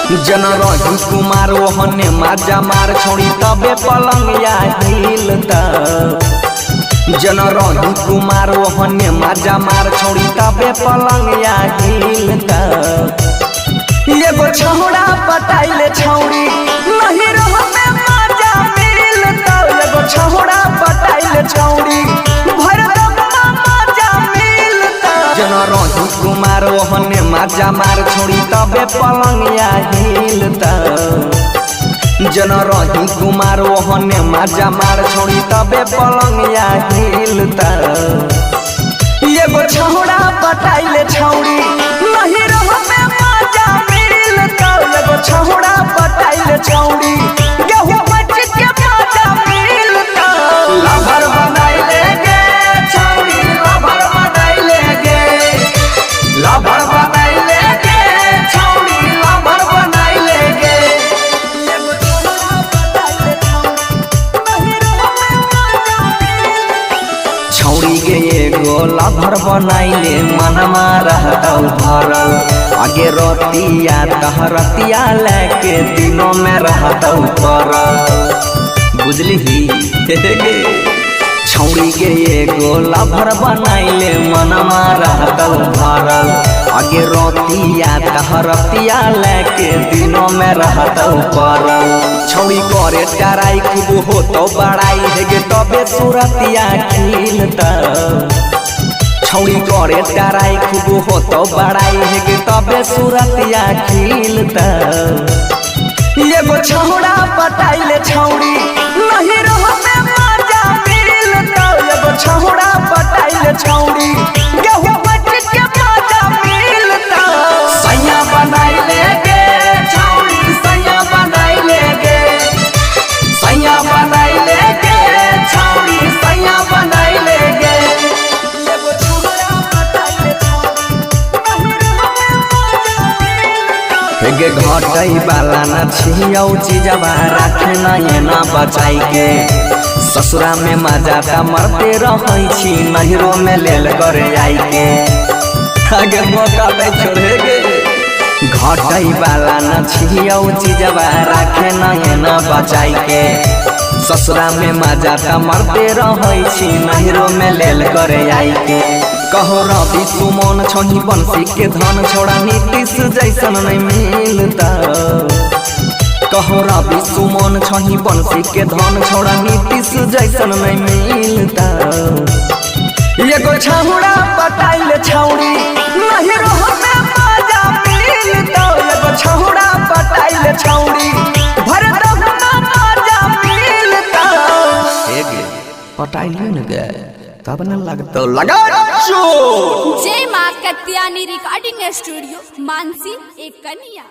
जनरही कुमार ओहने माजा मार छोड़ी तबे पलंगिया हिलता। जनरही कुमार ओहने माजा मार छोड़ी तबे पलंगिया हिलता। एगो छौड़ा पटाइले छौड़ी नहीं रहबे माजा मिलता। एगो छौड़ा पटाइले छौड़ी भर दबा माजा मिलता। जनरही कुमार ओहने माजा मार छोड़ी तबे पलंगिया हिलता। जनरही कुमार ओहने माजा मार छोड़ी तबे पलंगिया हिलता। एगो छौड़ा पटाइले छौड़ी नहीं रहबे माजा मिलता। एगो छौड़ा पटाइले छौड़ी गेहूं बच के माजा मिलता। लभर बनाइले गे छौड़ी लभर बनाइले गे। लभर बनाइले गे छौड़ी लभर बनाइले गे। एगो छौड़ा पटाइले छौड़ी नहीं रहबे माजा मिलता। छौड़ी गे एगो लभर बनाइले मनमा रहतौ भरल। आगे रतिया तहरतिया लेके दिनों में रहतौ परल। बुझली ही छौड़ी गे एगो लभर बनाइले मनमा रहतौ भरल। आगे रतिया तहरतिया लेके दिनों में रहतौ परल। छौड़ी करे टराई खूब होतो बड़ाई हेगे तबे सुरतिया खिलता। छौड़ी करे टराई खूब होतो बड़ाई हेगे तबे सुरतिया खिलता। एगो छौड़ा पटाइले छौड़ी नहीं रहबे माजा मिलता। एगो छौड़ा पटाइले छौड़ी गेहूं बच के माजा मिलता। सैया बनाइले गे छौड़ी सैया बनाइले गे। सैया बनाइले गे छौड़ी सैया बनाइले गे। हेगे घटई वाला न छियौ चीजवा राखे ना बचाई के। ससुरा में मजा त मरते रहै छी नहिरो में लेल करे आई के। आगे मौका पे छोड़ेगे घटई वाला न छियौ चीजवा राखे ना बचाई के। ससुरा में मजा त मरते रहै छी नहिरो में लेल करे आई के। कहो रवि सुमन छही बंसी के धन छोड़ा नीतीश जैसन नहीं मिलता। कहो रवि सुमन छही बंसी के धन छोड़ा नीतीश जैसन नहीं मिलता। एगो छौड़ा पटाइले छौड़ी नहीं रहबे माजा मिलता। एगो छौड़ा पटाइले छौड़ी भर दबा माजा मिलता। हेगे पटाइले न गे तब न लगतो लगा। जय मां कत्यानी रिकॉर्डिंग स्टूडियो मानसी एक कन्या।